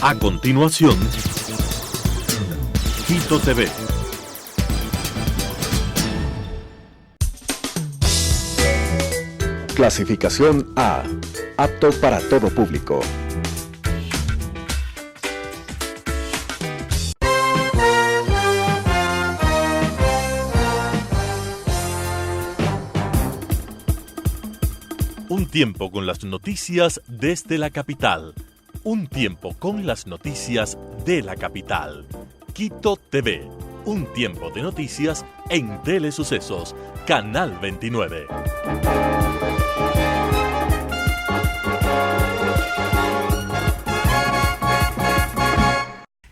A continuación, Quito TV. Clasificación A. Apto para todo público. Un tiempo con las noticias desde la capital. Un tiempo con las noticias de la capital. Quito TV. Un tiempo de noticias en Telesucesos, Canal 29.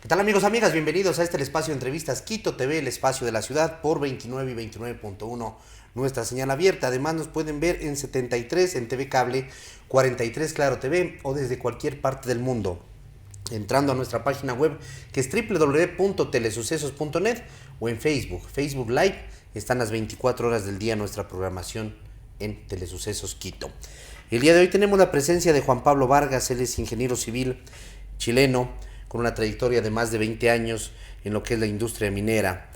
¿Qué tal, amigos, amigas? Bienvenidos a este espacio de entrevistas Quito TV, el espacio de la ciudad, por 29 y 29.1, nuestra señal abierta. Además nos pueden ver en 73 en TV Cable, 43 Claro TV o desde cualquier parte del mundo, entrando a nuestra página web que es www.telesucesos.net o en Facebook Live. Están las 24 horas del día nuestra programación en Telesucesos Quito. El día de hoy tenemos la presencia de Juan Pablo Vargas. Él es ingeniero civil chileno con una trayectoria de más de 20 años en lo que es la industria minera.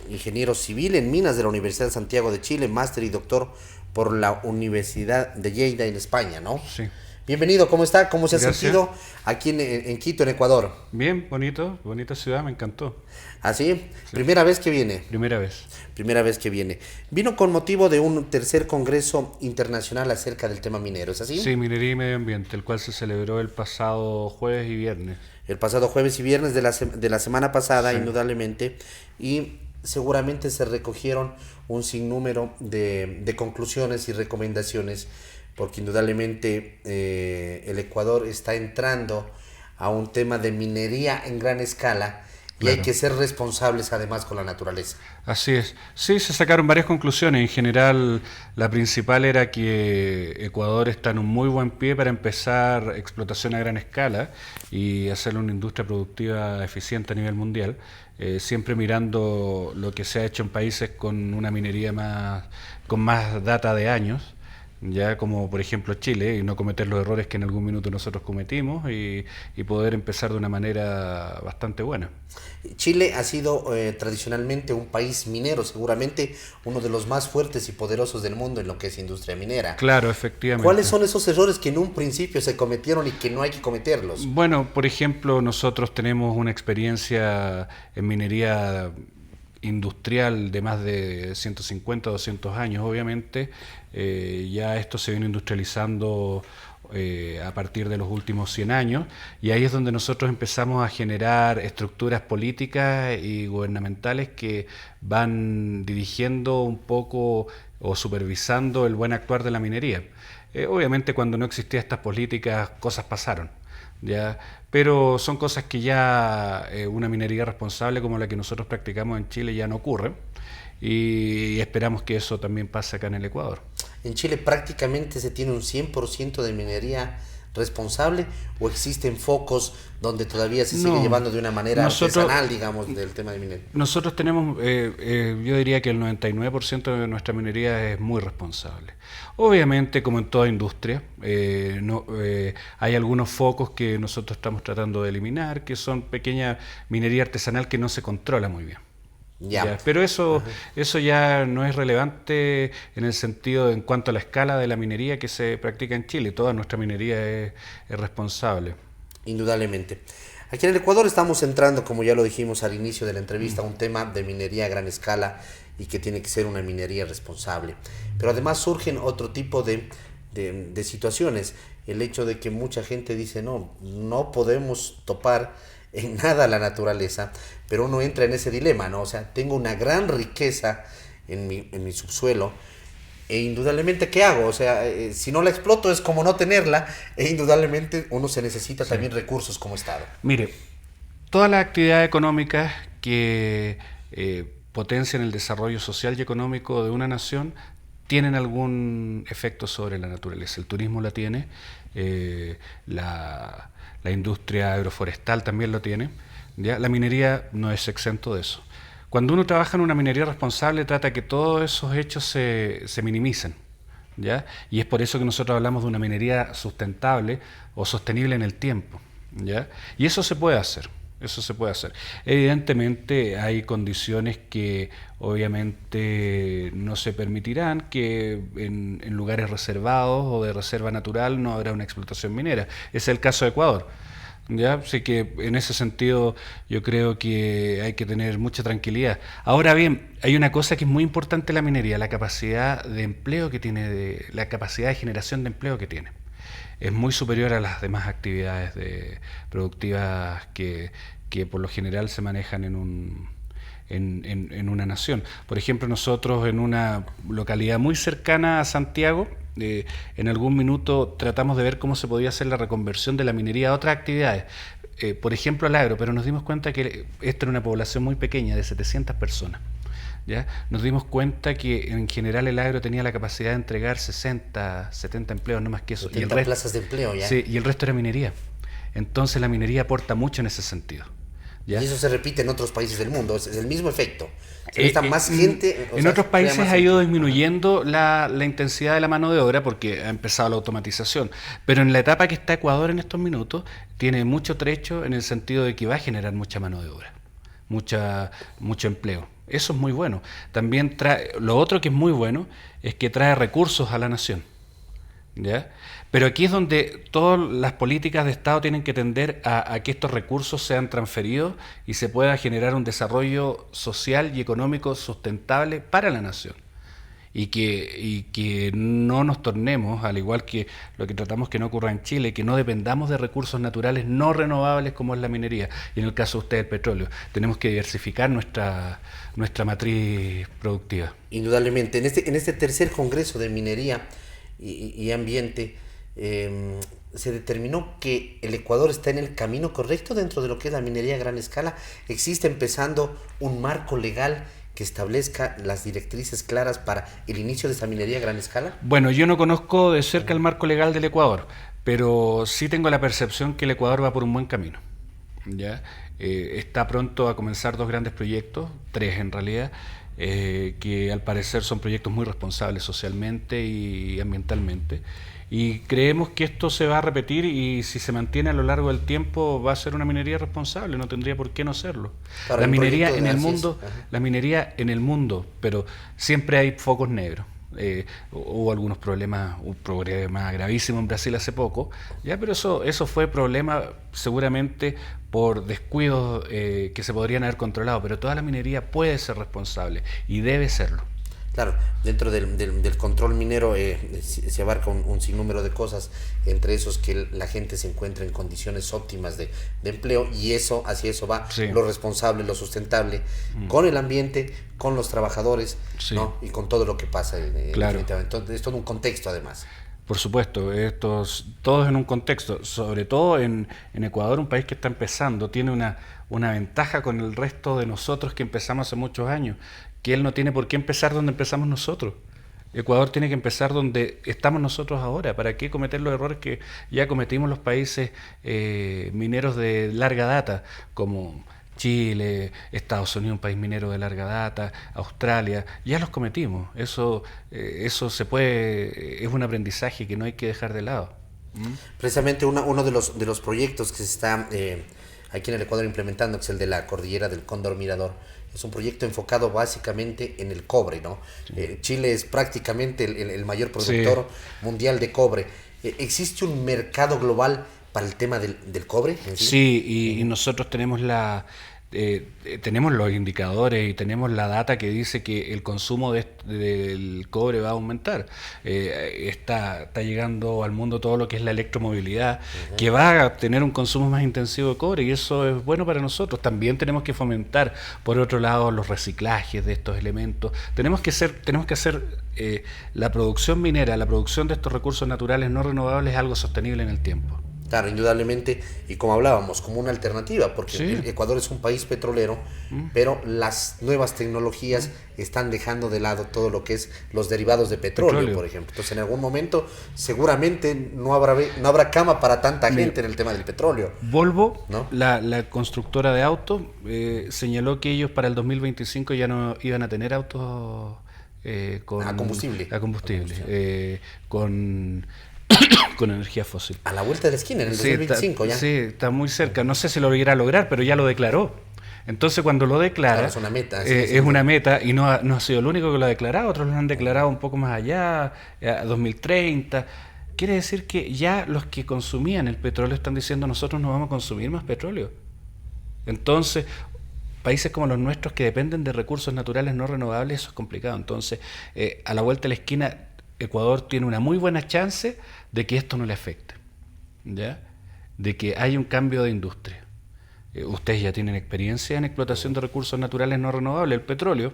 Ingeniero civil en minas de la Universidad de Santiago de Chile, máster y doctor por la Universidad de Lleida en España, ¿no? Sí. Bienvenido, ¿cómo está? ¿Cómo se ha Gracias. sentido aquí en Quito, en Ecuador? Bien, bonita ciudad, me encantó. ¿Ah, sí? Sí. ¿Primera vez que viene? Primera vez. Primera vez que viene. Vino con motivo de un tercer congreso internacional acerca del tema minero, ¿es así? Sí, Minería y Medio Ambiente, el cual se celebró el pasado jueves y viernes. El pasado jueves y viernes de la semana pasada, Sí. indudablemente, y seguramente se recogieron un sinnúmero de conclusiones y recomendaciones, porque indudablemente el Ecuador está entrando a un tema de minería en gran escala y Claro. hay que ser responsables además con la naturaleza. Así es. Sí, se sacaron varias conclusiones. En general, la principal era que Ecuador está en un muy buen pie para empezar explotación a gran escala y hacer una industria productiva eficiente a nivel mundial, siempre mirando lo que se ha hecho en países con una minería con más data de años, ya como por ejemplo Chile, y no cometer los errores que en algún minuto nosotros cometimos y poder empezar de una manera bastante buena. Chile ha sido tradicionalmente un país minero, seguramente uno de los más fuertes y poderosos del mundo en lo que es industria minera. Claro, efectivamente. ¿Cuáles son esos errores que en un principio se cometieron y que no hay que cometerlos? Bueno, por ejemplo, nosotros tenemos una experiencia en minería industrial de más de 150, 200 años, obviamente. Ya esto se viene industrializando a partir de los últimos 100 años, y ahí es donde nosotros empezamos a generar estructuras políticas y gubernamentales que van dirigiendo un poco o supervisando el buen actuar de la minería. Obviamente cuando no existían estas políticas, cosas pasaron, ¿ya? Pero son cosas que ya una minería responsable como la que nosotros practicamos en Chile ya no ocurre, y esperamos que eso también pase acá en el Ecuador. ¿En Chile prácticamente se tiene un 100% de minería responsable o existen focos donde todavía se sigue llevando de una manera artesanal, digamos, del tema de minería? Nosotros tenemos, yo diría que el 99% de nuestra minería es muy responsable. Obviamente, como en toda industria, hay algunos focos que nosotros estamos tratando de eliminar, que son pequeña minería artesanal que no se controla muy bien. Ya, pero eso ya no es relevante en el sentido en cuanto a la escala de la minería que se practica en Chile. Toda nuestra minería es responsable. Indudablemente. Aquí en el Ecuador estamos entrando, como ya lo dijimos al inicio de la entrevista, a un tema de minería a gran escala y que tiene que ser una minería responsable. Pero además surgen otro tipo de situaciones. El hecho de que mucha gente dice, no podemos topar en nada la naturaleza, pero uno entra en ese dilema, ¿no? O sea, tengo una gran riqueza en mi subsuelo, e indudablemente, ¿qué hago? O sea, si no la exploto es como no tenerla, e indudablemente uno se necesita también recursos como Estado. Mire, todas las actividades económicas que potencian el desarrollo social y económico de una nación tienen algún efecto sobre la naturaleza. El turismo la tiene, la industria agroforestal también lo tiene, ¿ya? La minería no es exento de eso. Cuando uno trabaja en una minería responsable, trata que todos esos hechos se minimicen, ¿ya? Y es por eso que nosotros hablamos de una minería sustentable o sostenible en el tiempo, ¿ya? Y eso se puede hacer. Eso se puede hacer. Evidentemente hay condiciones que obviamente no se permitirán, que en lugares reservados o de reserva natural no habrá una explotación minera. Ese es el caso de Ecuador. ¿Ya? Así que en ese sentido yo creo que hay que tener mucha tranquilidad. Ahora bien, hay una cosa que es muy importante en la minería, la capacidad de empleo que tiene, la capacidad de generación de empleo que tiene. Es muy superior a las demás actividades productivas que por lo general se manejan en una nación. Por ejemplo, nosotros en una localidad muy cercana a Santiago, en algún minuto tratamos de ver cómo se podía hacer la reconversión de la minería a otras actividades, por ejemplo al agro, pero nos dimos cuenta que esta era una población muy pequeña, de 700 personas. ¿Ya? Nos dimos cuenta que en general el agro tenía la capacidad de entregar 60, 70 empleos, no más que eso. 70 y el resto, plazas de empleo, ¿ya? Sí, y el resto era minería. Entonces la minería aporta mucho en ese sentido. ¿Ya? Y eso se repite en otros países del mundo, es el mismo efecto. Se necesita más gente. En otros países ha ido disminuyendo la intensidad de la mano de obra porque ha empezado la automatización. Pero en la etapa que está Ecuador en estos minutos, tiene mucho trecho en el sentido de que va a generar mucha mano de obra, mucho empleo. Eso es muy bueno. También lo otro que es muy bueno es que trae recursos a la nación. ¿Ya? Pero aquí es donde todas las políticas de Estado tienen que tender a que estos recursos sean transferidos y se pueda generar un desarrollo social y económico sustentable para la nación. Y que no nos tornemos, al igual que lo que tratamos que no ocurra en Chile, que no dependamos de recursos naturales no renovables como es la minería, y en el caso de usted el petróleo. Tenemos que diversificar nuestra matriz productiva. Indudablemente. En este tercer Congreso de Minería y Ambiente, se determinó que el Ecuador está en el camino correcto dentro de lo que es la minería a gran escala. Existe empezando un marco legal que establezca las directrices claras para el inicio de esa minería a gran escala. Bueno, yo no conozco de cerca el marco legal del Ecuador, pero sí tengo la percepción que el Ecuador va por un buen camino. ¿Ya? Está pronto a comenzar 2 grandes proyectos, 3 en realidad, que al parecer son proyectos muy responsables socialmente y ambientalmente. Y creemos que esto se va a repetir y si se mantiene a lo largo del tiempo va a ser una minería responsable, no tendría por qué no serlo. La minería en el mundo, pero siempre hay focos negros. Hubo algunos problemas, un problema gravísimo en Brasil hace poco, ya, pero eso fue problema seguramente por descuidos que se podrían haber controlado, pero toda la minería puede ser responsable y debe serlo. Claro, dentro del control minero se abarca un sinnúmero de cosas, entre esos que la gente se encuentre en condiciones óptimas de empleo, y hacia eso va, sí, lo responsable, lo sustentable, con el ambiente, con los trabajadores, sí, ¿no? Y con todo lo que pasa. Claro. Entonces, es todo un contexto además. Por supuesto, todo es en un contexto, sobre todo en Ecuador, un país que está empezando, tiene una ventaja con el resto de nosotros que empezamos hace muchos años, que él no tiene por qué empezar donde empezamos nosotros. Ecuador tiene que empezar donde estamos nosotros ahora. ¿Para qué cometer los errores que ya cometimos los países mineros de larga data, como Chile, Estados Unidos, un país minero de larga data, Australia? Ya los cometimos. Eso se puede, es un aprendizaje que no hay que dejar de lado. Precisamente uno de los proyectos que se está aquí en el Ecuador implementando, que es el de la cordillera del Cóndor Mirador, es un proyecto enfocado básicamente en el cobre, ¿no? Sí. Chile es prácticamente el mayor productor, sí, mundial de cobre. ¿Existe un mercado global para el tema del cobre? Sí, y nosotros tenemos tenemos los indicadores y tenemos la data que dice que el consumo del cobre va a aumentar. Está llegando al mundo todo lo que es la electromovilidad, que va a tener un consumo más intensivo de cobre, y eso es bueno para nosotros. También tenemos que fomentar, por otro lado, los reciclajes de estos elementos. Tenemos que hacer la producción minera, la producción de estos recursos naturales no renovables, algo sostenible en el tiempo. Claro, indudablemente, y como hablábamos, como una alternativa, porque sí, Ecuador es un país petrolero, pero las nuevas tecnologías están dejando de lado todo lo que es los derivados de petróleo, por ejemplo. Entonces, en algún momento, seguramente no habrá cama para tanta gente en el tema del petróleo. Volvo, ¿no? La constructora de autos, señaló que ellos para el 2025 ya no iban a tener autos a combustible. con con energía fósil. A la vuelta de la esquina, en el 2025 ya. Sí, está muy cerca. No sé si lo irá a lograr, pero ya lo declaró. Entonces, cuando lo declara, claro, es una meta. Es una meta, y no ha sido el único que lo ha declarado. Otros lo han declarado un poco más allá, a 2030. Quiere decir que ya los que consumían el petróleo están diciendo: nosotros no vamos a consumir más petróleo. Entonces, países como los nuestros que dependen de recursos naturales no renovables, eso es complicado. Entonces, a la vuelta de la esquina, Ecuador tiene una muy buena chance de que esto no le afecte, ¿ya? De que haya un cambio de industria. Ustedes ya tienen experiencia en explotación de recursos naturales no renovables, el petróleo,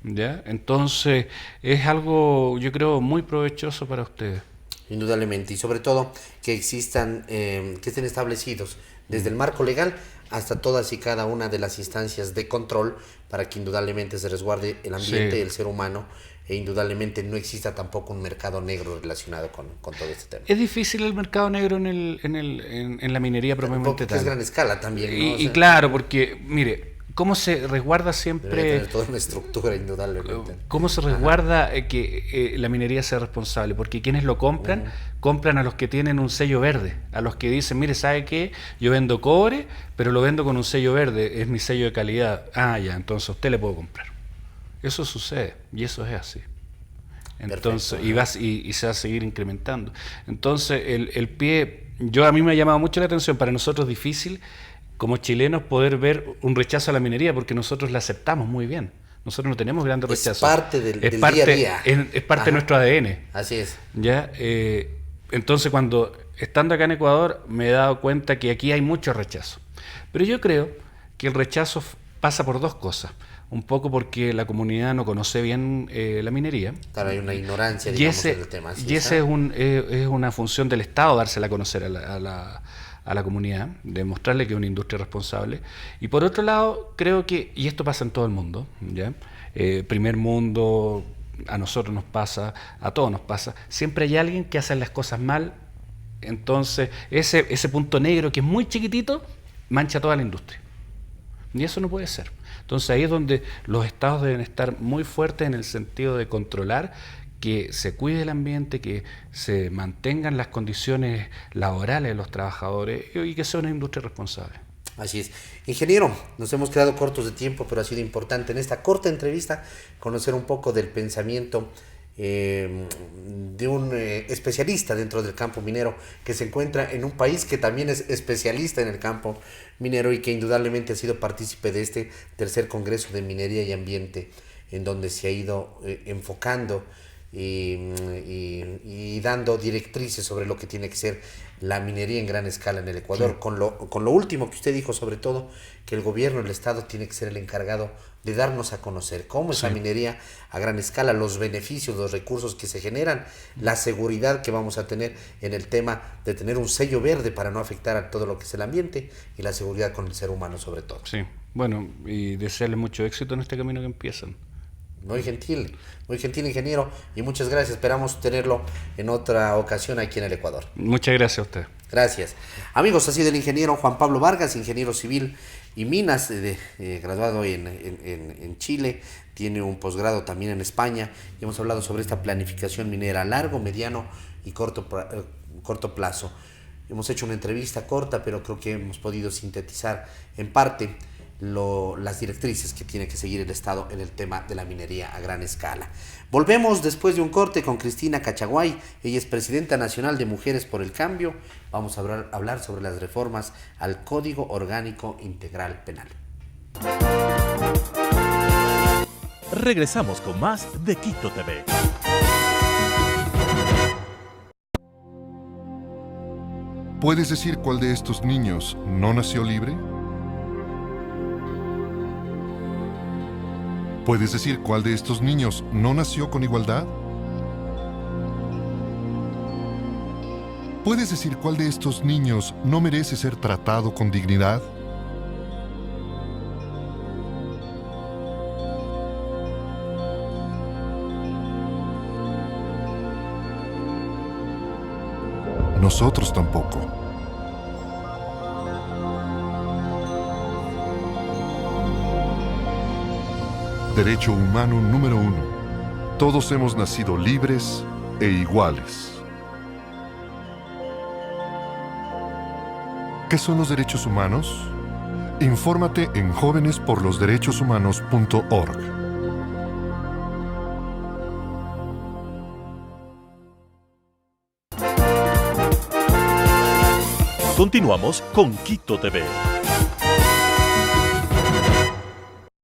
¿ya? Entonces, es algo, yo creo, muy provechoso para ustedes. Indudablemente, y sobre todo que existan, que estén establecidos desde el marco legal hasta todas y cada una de las instancias de control para que indudablemente se resguarde el ambiente y el ser humano, e indudablemente no exista tampoco un mercado negro relacionado con todo este tema. Es difícil el mercado negro en la minería propiamente tal. Es gran escala también, ¿no? Y claro, porque, mire, ¿cómo se resguarda siempre? Debe tener toda una estructura, indudablemente. ¿Cómo se resguarda que la minería sea responsable? Porque quienes lo compran, compran a los que tienen un sello verde, a los que dicen: mire, ¿sabe qué? Yo vendo cobre, pero lo vendo con un sello verde, es mi sello de calidad. Ah, ya, entonces a usted le puedo comprar. Eso sucede, y eso es así. Entonces, perfecto, y se va a seguir incrementando. Entonces, el pie, a mí me ha llamado mucho la atención. Para nosotros es difícil, como chilenos, poder ver un rechazo a la minería, porque nosotros la aceptamos muy bien. Nosotros no tenemos grandes rechazos. Es parte del día a día. Es parte de nuestro ADN. Así es. ¿Ya? Entonces, cuando estando acá en Ecuador, me he dado cuenta que aquí hay mucho rechazo. Pero yo creo que el rechazo pasa por dos cosas. Un poco porque la comunidad no conoce bien la minería. Claro, hay una ignorancia, digamos, del tema. Y esa es una función del Estado, dársela a conocer a la comunidad, demostrarle que es una industria responsable. Y por otro lado, creo que, y esto pasa en todo el mundo, ¿ya? Primer mundo, a nosotros nos pasa, a todos nos pasa, siempre hay alguien que hace las cosas mal. Entonces, ese punto negro que es muy chiquitito, mancha toda la industria. Y eso no puede ser. Entonces ahí es donde los estados deben estar muy fuertes en el sentido de controlar que se cuide el ambiente, que se mantengan las condiciones laborales de los trabajadores y que sea una industria responsable. Así es. Ingeniero, nos hemos quedado cortos de tiempo, pero ha sido importante en esta corta entrevista conocer un poco del pensamiento de un especialista dentro del campo minero, que se encuentra en un país que también es especialista en el campo minero y que indudablemente ha sido partícipe de este tercer Congreso de Minería y Ambiente, en donde se ha ido enfocando y dando directrices sobre lo que tiene que ser la minería en gran escala en el Ecuador, sí. Con lo último que usted dijo, sobre todo, que el gobierno, el Estado, tiene que ser el encargado de darnos a conocer cómo es la minería a gran escala, los beneficios, los recursos que se generan, la seguridad que vamos a tener en el tema de tener un sello verde para no afectar a todo lo que es el ambiente, y la seguridad con el ser humano sobre todo. Sí, bueno, y desearles mucho éxito en este camino que empiezan. Muy gentil, ingeniero, y muchas gracias. Esperamos tenerlo en otra ocasión aquí en el Ecuador. Muchas gracias a usted. Gracias. Amigos, ha sido el ingeniero Juan Pablo Vargas, ingeniero civil y minas, graduado en Chile, tiene un posgrado también en España, y hemos hablado sobre esta planificación minera a largo, mediano y corto plazo. Hemos hecho una entrevista corta, pero creo que hemos podido sintetizar en parte las directrices que tiene que seguir el Estado en el tema de la minería a gran escala. Volvemos después de un corte con Cristina Cachaguay. Ella es presidenta nacional de Mujeres por el Cambio. Vamos a hablar sobre las reformas al Código Orgánico Integral Penal. Regresamos con más de Quito TV. ¿Puedes decir cuál de estos niños no nació libre? ¿Puedes decir cuál de estos niños no nació con igualdad? ¿Puedes decir cuál de estos niños no merece ser tratado con dignidad? Nosotros tampoco. Derecho humano número 1. Todos hemos nacido libres e iguales. ¿Qué son los derechos humanos? Infórmate en jovenesporlosderechoshumanos.org. Continuamos con Quito TV.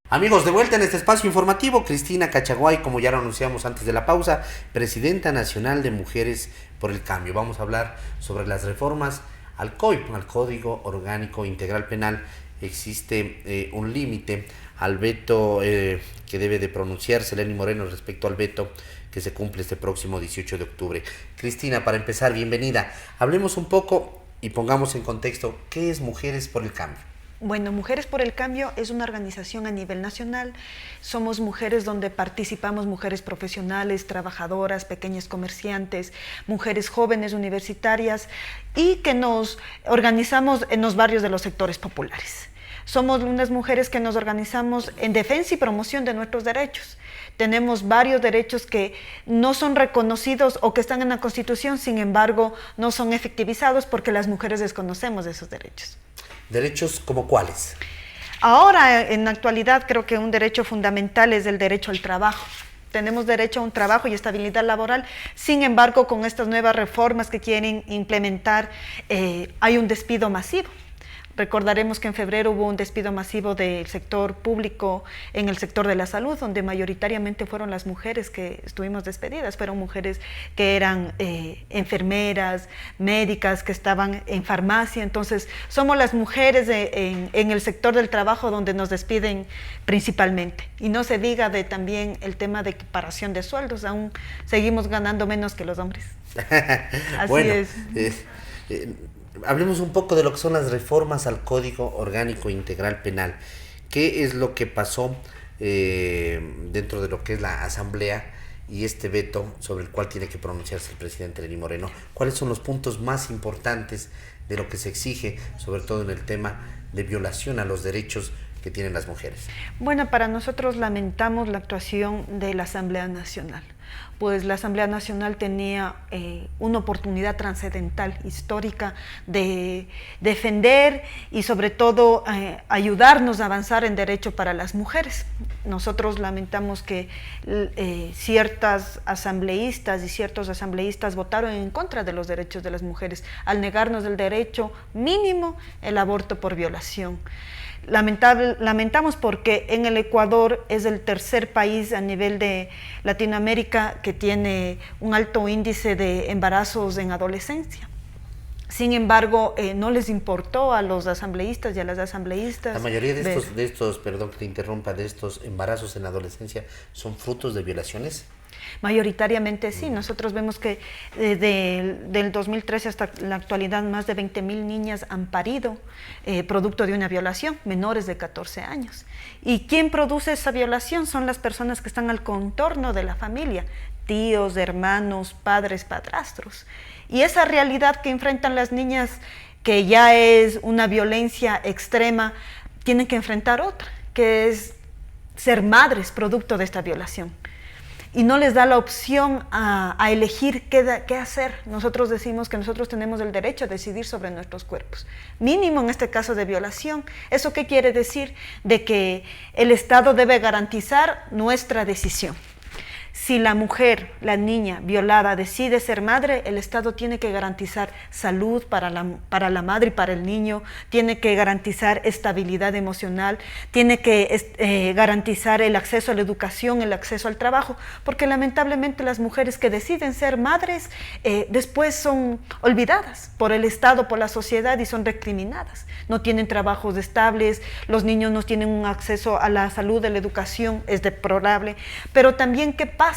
Amigos, de vuelta en este espacio informativo, Cristina Cachaguay, como ya lo anunciamos antes de la pausa, presidenta nacional de Mujeres por el Cambio. Vamos a hablar sobre las reformas al COIP, al Código Orgánico Integral Penal. Existe un límite al veto que debe de pronunciarse Lenín Moreno respecto al veto que se cumple este próximo 18 de octubre. Cristina, para empezar, bienvenida. Hablemos un poco y pongamos en contexto, ¿qué es Mujeres por el Cambio? Bueno, Mujeres por el Cambio es una organización a nivel nacional. Somos mujeres donde participamos mujeres profesionales, trabajadoras, pequeñas comerciantes, mujeres jóvenes universitarias y que nos organizamos en los barrios de los sectores populares. Somos unas mujeres que nos organizamos en defensa y promoción de nuestros derechos. Tenemos varios derechos que no son reconocidos o que están en la Constitución, sin embargo, no son efectivizados porque las mujeres desconocemos de esos derechos. ¿Derechos como cuáles? Ahora, en la actualidad, creo que un derecho fundamental es el derecho al trabajo. Tenemos derecho a un trabajo y estabilidad laboral. Sin embargo, con estas nuevas reformas que quieren implementar, hay un despido masivo. Recordaremos que en febrero hubo un despido masivo del sector público en el sector de la salud, donde mayoritariamente fueron las mujeres que estuvimos despedidas. Fueron mujeres que eran enfermeras, médicas, que estaban en farmacia. Entonces, somos las mujeres en el sector del trabajo donde nos despiden principalmente. Y no se diga de también el tema de equiparación de sueldos. Aún seguimos ganando menos que los hombres. Así bueno, es. Hablemos un poco de lo que son las reformas al Código Orgánico Integral Penal. ¿Qué es lo que pasó dentro de lo que es la Asamblea y este veto sobre el cual tiene que pronunciarse el presidente Lenín Moreno? ¿Cuáles son los puntos más importantes de lo que se exige, sobre todo en el tema de violación a los derechos que tienen las mujeres? Bueno, para nosotros lamentamos la actuación de la Asamblea Nacional, pues la Asamblea Nacional tenía una oportunidad trascendental, histórica, de defender y sobre todo ayudarnos a avanzar en derecho para las mujeres. Nosotros lamentamos que ciertas asambleístas y ciertos asambleístas votaron en contra de los derechos de las mujeres al negarnos el derecho mínimo, el aborto por violación. Lamentamos porque en el Ecuador es el tercer país a nivel de Latinoamérica que tiene un alto índice de embarazos en adolescencia. Sin embargo, no les importó a los asambleístas y a las asambleístas. La mayoría de estos, perdón que te interrumpa, de estos embarazos en adolescencia son frutos de violaciones. Mayoritariamente sí. Nosotros vemos que del 2013 hasta la actualidad más de 20.000 niñas han parido producto de una violación, menores de 14 años. ¿Y quién produce esa violación? Son las personas que están al contorno de la familia, tíos, hermanos, padres, padrastros. Y esa realidad que enfrentan las niñas, que ya es una violencia extrema, tienen que enfrentar otra, que es ser madres producto de esta violación. Y no les da la opción a elegir qué hacer. Nosotros decimos que nosotros tenemos el derecho a decidir sobre nuestros cuerpos. Mínimo en este caso de violación. ¿Eso qué quiere decir? De que el Estado debe garantizar nuestra decisión. Si la mujer, la niña violada decide ser madre, el Estado tiene que garantizar salud para la madre y para el niño, tiene que garantizar estabilidad emocional, tiene que garantizar el acceso a la educación, el acceso al trabajo, porque lamentablemente las mujeres que deciden ser madres después son olvidadas por el Estado, por la sociedad y son recriminadas. No tienen trabajos estables, los niños no tienen un acceso a la salud, a la educación, es deplorable. Pero también, ¿qué pasa?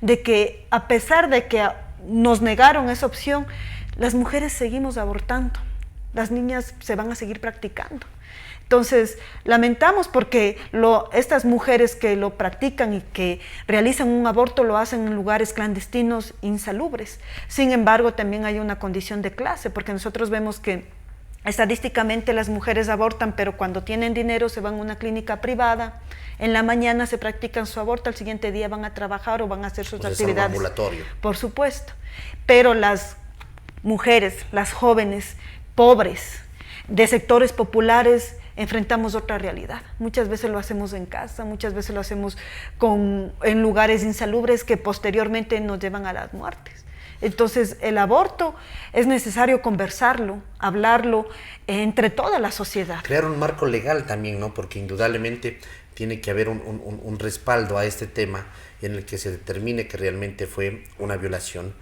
De que a pesar de que nos negaron esa opción, las mujeres seguimos abortando, las niñas se van a seguir practicando. Entonces, lamentamos porque estas mujeres que lo practican y que realizan un aborto lo hacen en lugares clandestinos, insalubres. Sin embargo, también hay una condición de clase, porque nosotros vemos que estadísticamente las mujeres abortan, pero cuando tienen dinero se van a una clínica privada, en la mañana se practican su aborto, al siguiente día van a trabajar o van a hacer sus actividades. Es ambulatorio. Por supuesto. Pero las mujeres, las jóvenes, pobres, de sectores populares enfrentamos otra realidad. Muchas veces lo hacemos en casa, muchas veces lo hacemos en lugares insalubres que posteriormente nos llevan a las muertes. Entonces, el aborto es necesario conversarlo, hablarlo entre toda la sociedad. Crear un marco legal también, ¿no? Porque indudablemente tiene que haber un respaldo a este tema en el que se determine que realmente fue una violación,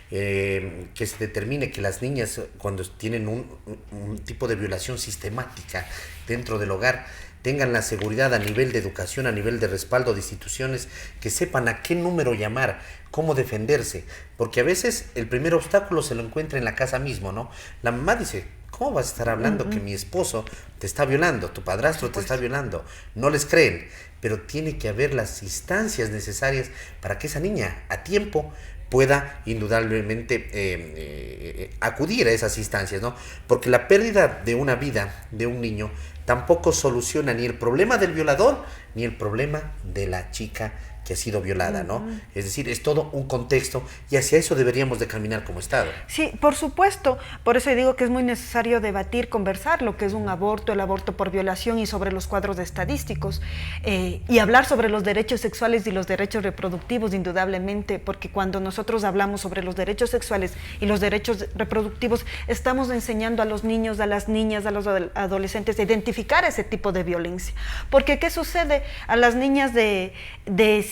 que se determine que las niñas, cuando tienen un tipo de violación sistemática dentro del hogar, tengan la seguridad a nivel de educación, a nivel de respaldo de instituciones, que sepan a qué número llamar, cómo defenderse, porque a veces el primer obstáculo se lo encuentra en la casa mismo, ¿no? La mamá dice: ¿cómo vas a estar hablando que mi esposo te está violando, tu padrastro te está violando? No les creen, pero tiene que haber las instancias necesarias para que esa niña a tiempo pueda indudablemente acudir a esas instancias, ¿no? Porque la pérdida de una vida de un niño tampoco soluciona ni el problema del violador ni el problema de la chica que ha sido violada, ¿no? Es decir, es todo un contexto y hacia eso deberíamos de caminar como Estado. Sí, por supuesto. Por eso digo que es muy necesario debatir, conversar lo que es un aborto, el aborto por violación y sobre los cuadros estadísticos y hablar sobre los derechos sexuales y los derechos reproductivos, indudablemente, porque cuando nosotros hablamos sobre los derechos sexuales y los derechos reproductivos, estamos enseñando a los niños, a las niñas, a los adolescentes a identificar ese tipo de violencia. Porque ¿qué sucede a las niñas de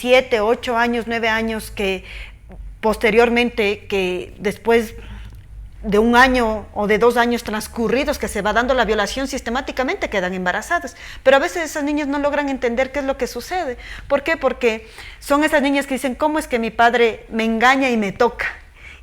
7, 8 años, 9 años que posteriormente, que después de 1 año o de 2 años transcurridos que se va dando la violación sistemáticamente quedan embarazadas? Pero a veces esas niñas no logran entender qué es lo que sucede. ¿Por qué? Porque son esas niñas que dicen: ¿cómo es que mi padre me engaña y me toca?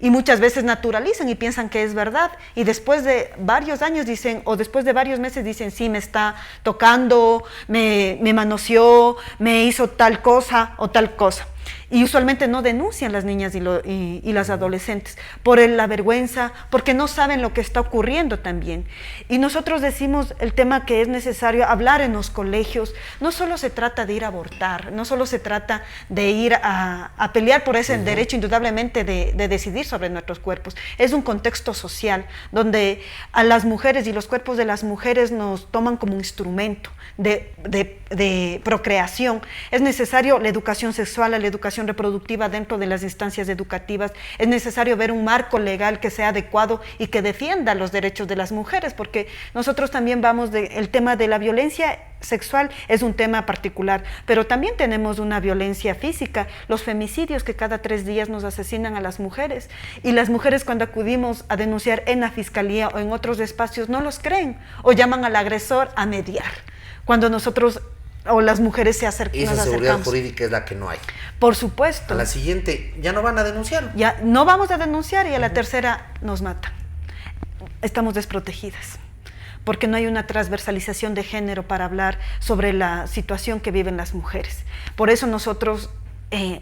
Y muchas veces naturalizan y piensan que es verdad, y después de varios años dicen, o después de varios meses dicen: sí, me está tocando, me manoseó, me hizo tal cosa o tal cosa. Y usualmente no denuncian las niñas y las adolescentes por la vergüenza, porque no saben lo que está ocurriendo también. Y nosotros decimos el tema que es necesario hablar en los colegios. No solo se trata de ir a abortar, no solo se trata de ir a pelear por ese derecho indudablemente de decidir sobre nuestros cuerpos. Es un contexto social donde a las mujeres y los cuerpos de las mujeres nos toman como un instrumento de procreación. Es necesario la educación sexual, la educación reproductiva dentro de las instancias educativas. Es necesario ver un marco legal que sea adecuado y que defienda los derechos de las mujeres, porque nosotros también el tema de la violencia sexual es un tema particular, pero también tenemos una violencia física, los femicidios que cada 3 días nos asesinan a las mujeres, y las mujeres cuando acudimos a denunciar en la fiscalía o en otros espacios no los creen o llaman al agresor a mediar, cuando nosotros o las mujeres se acercan. Esa seguridad jurídica es la que no hay. Por supuesto. A la siguiente ya no van a denunciar. Ya no vamos a denunciar y a la tercera nos matan. Estamos desprotegidas, porque no hay una transversalización de género para hablar sobre la situación que viven las mujeres. Por eso nosotros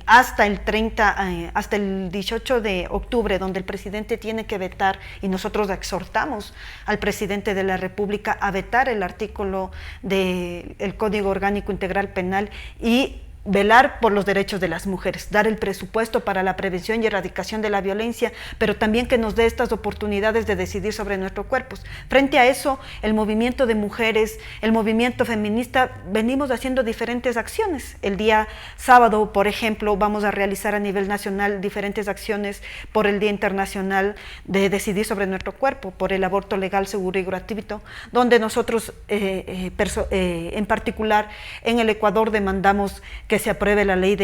hasta el 18 de octubre, donde el presidente tiene que vetar, y nosotros exhortamos al presidente de la República a vetar el artículo del Código Orgánico Integral Penal y velar por los derechos de las mujeres, dar el presupuesto para la prevención y erradicación de la violencia, pero también que nos dé estas oportunidades de decidir sobre nuestros cuerpos. Frente a eso, el movimiento de mujeres, el movimiento feminista, venimos haciendo diferentes acciones. El día sábado, por ejemplo, vamos a realizar a nivel nacional diferentes acciones por el Día Internacional de Decidir sobre nuestro cuerpo, por el aborto legal, seguro y gratuito, donde nosotros, en particular, en el Ecuador demandamos que se apruebe la ley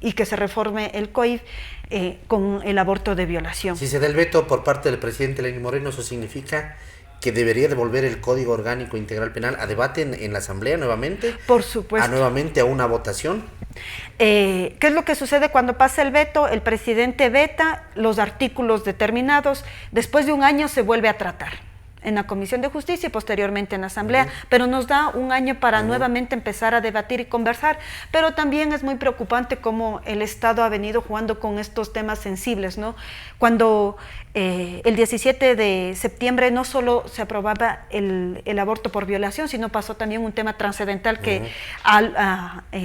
y que se reforme el COIF con el aborto de violación. Si se da el veto por parte del presidente Lenín Moreno, ¿eso significa que debería devolver el Código Orgánico Integral Penal a debate en la Asamblea nuevamente? Por supuesto. ¿Nuevamente a una votación? ¿Qué es lo que sucede cuando pasa el veto? El presidente veta los artículos determinados, después de 1 año se vuelve a tratar en la Comisión de Justicia y posteriormente en la Asamblea, pero nos da 1 año para nuevamente empezar a debatir y conversar. Pero también es muy preocupante cómo el Estado ha venido jugando con estos temas sensibles, ¿no? Cuando el 17 de septiembre no solo se aprobaba el aborto por violación, sino pasó también un tema trascendental que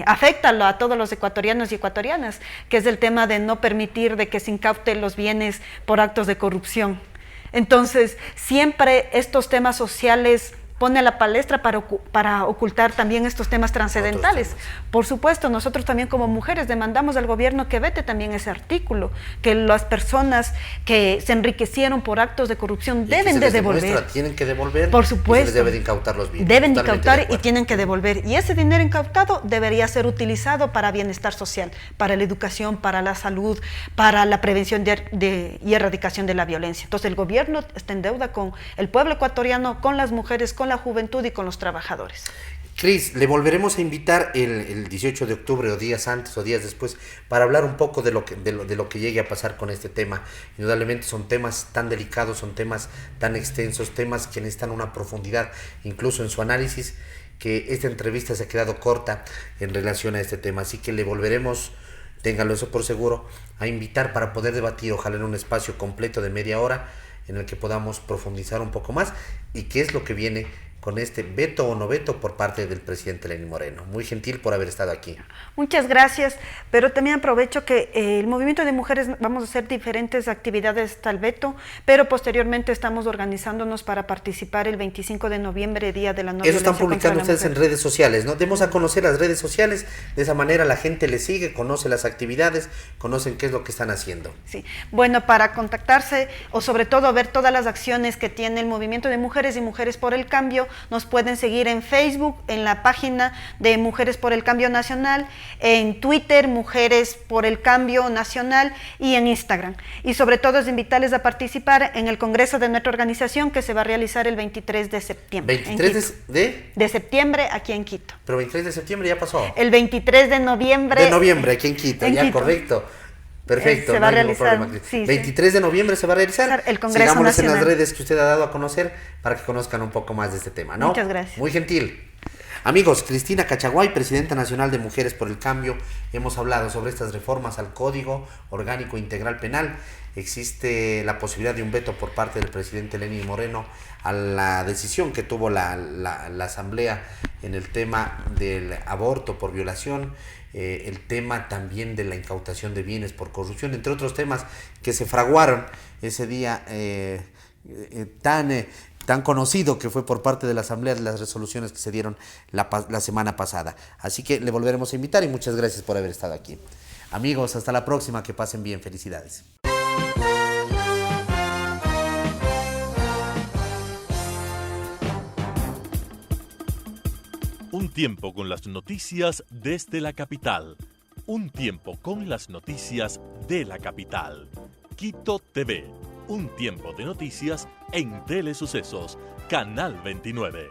afecta a todos los ecuatorianos y ecuatorianas, que es el tema de no permitir de que se incauten los bienes por actos de corrupción. Entonces, siempre estos temas sociales pone a la palestra para ocultar también estos temas trascendentales. Por supuesto, nosotros también como mujeres demandamos al gobierno que vete también ese artículo, que las personas que se enriquecieron por actos de corrupción deben de devolver. Tienen que devolver. Por supuesto. Y se les debe de incautar los bienes. Deben de incautar y tienen que devolver. Y ese dinero incautado debería ser utilizado para bienestar social, para la educación, para la salud, para la prevención y erradicación de la violencia. Entonces el gobierno está en deuda con el pueblo ecuatoriano, con las mujeres, con la juventud y con los trabajadores. Cris, le volveremos a invitar el 18 de octubre o días antes o días después para hablar un poco de lo que llegue a pasar con este tema. Indudablemente son temas tan delicados, son temas tan extensos, temas que necesitan una profundidad incluso en su análisis, que esta entrevista se ha quedado corta en relación a este tema. Así que le volveremos, ténganlo eso por seguro, a invitar para poder debatir, ojalá en un espacio completo de media hora, en el que podamos profundizar un poco más y qué es lo que viene con este veto o no veto por parte del presidente Lenín Moreno. Muy gentil por haber estado aquí. Muchas gracias, pero también aprovecho que el movimiento de mujeres vamos a hacer diferentes actividades hasta el veto, pero posteriormente estamos organizándonos para participar el 25 de noviembre, Día de la No Violencia. Eso están publicando ustedes en redes sociales, ¿no? Demos a conocer las redes sociales, de esa manera la gente les sigue, conoce las actividades, conocen qué es lo que están haciendo. Sí, bueno, para contactarse o sobre todo ver todas las acciones que tiene el movimiento de mujeres y Mujeres por el Cambio, nos pueden seguir en Facebook, en la página de Mujeres por el Cambio Nacional, en Twitter, Mujeres por el Cambio Nacional, y en Instagram. Y sobre todo es invitarles a participar en el congreso de nuestra organización, que se va a realizar el 23 de septiembre. ¿23 de septiembre aquí en Quito. Pero 23 de septiembre ya pasó. El 23 de noviembre. De noviembre aquí en Quito, ya correcto. Perfecto, se va a realizar, 23 de noviembre se va a realizar el Congreso Sigámosles Nacional. En las redes que usted ha dado a conocer para que conozcan un poco más de este tema, ¿no? Muchas gracias. Muy gentil. Amigos, Cristina Cachaguay, presidenta nacional de Mujeres por el Cambio, hemos hablado sobre estas reformas al Código Orgánico Integral Penal. Existe la posibilidad de un veto por parte del presidente Lenín Moreno a la decisión que tuvo la Asamblea en el tema del aborto por violación, el tema también de la incautación de bienes por corrupción, entre otros temas que se fraguaron ese día tan conocido que fue por parte de la Asamblea, de las resoluciones que se dieron la semana pasada. Así que le volveremos a invitar y muchas gracias por haber estado aquí. Amigos, hasta la próxima, que pasen bien, felicidades. Un tiempo con las noticias desde la capital. Un tiempo con las noticias de la capital. Quito TV. Un tiempo de noticias en Telesucesos, Canal 29.